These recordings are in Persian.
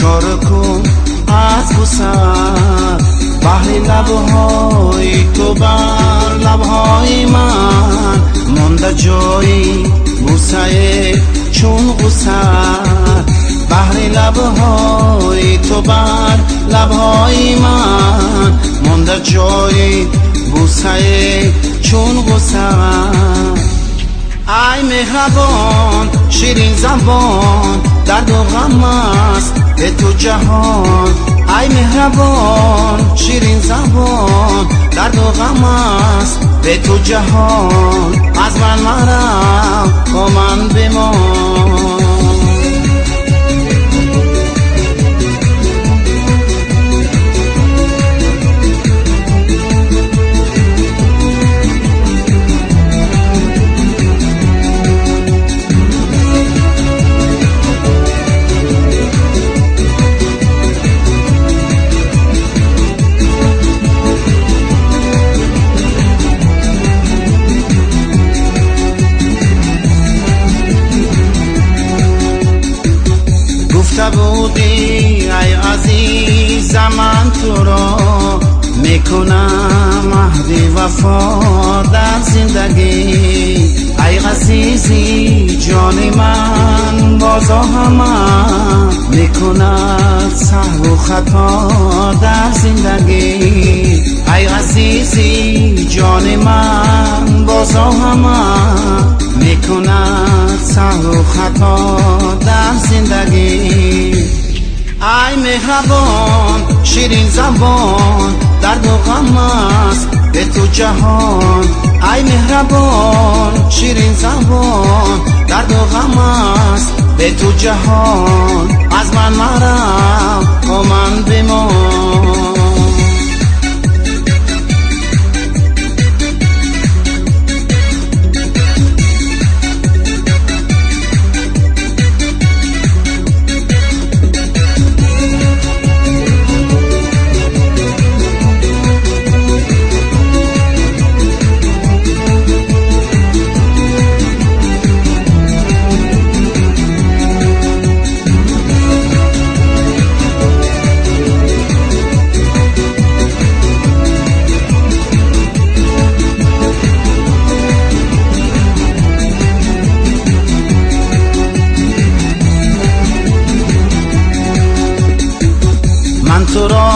اشاره کن از وسط بحر لبهای تو بر لبهای من مانده جایی بوسه چون غصت بحر لبهای تو بر لبهای من مانده جایی بوسه چون غصت ای مهربان شیرین زبان درد و غم است به تو جهان ای مهربان شیرین زبان درد و غم است به تو جهان از من مرم با من بمان بودی ای عزیزم من تو را میکنم عهد وفا در زندگی ای عزیزی جان من بازا همه میکند سهو و خطا در زندگی ای عزیزی جان من بازا همه میکند سهو و خطا در زندگی ای مهربان شیرین زبان درد و غم است به تو جهان ای مهربان شیرین زبان درد و غم است به تو جهان از من مرم با من بمان تو را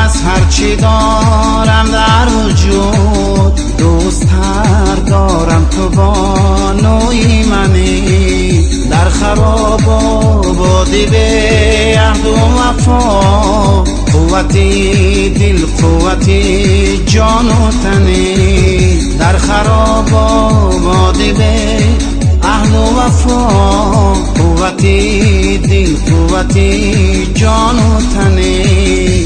از هرچی دارم در وجود دوست‌تر دارم تو با نوعی منی در خراب آبادی به عهد و وفا قوتی دل قوتی جان و تنی در خراب آبادی به عهد و وفا قوتی دل قوتی جان و تنی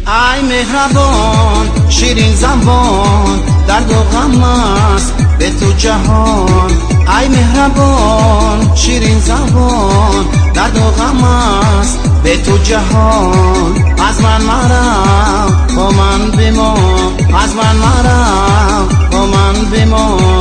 ای مهربان شیرین زبان درد و غم است به تو جهان ای مهربان شیرین زبان درد و غم است به تو جهان از من مرم با من بمان از من مرم با من بمان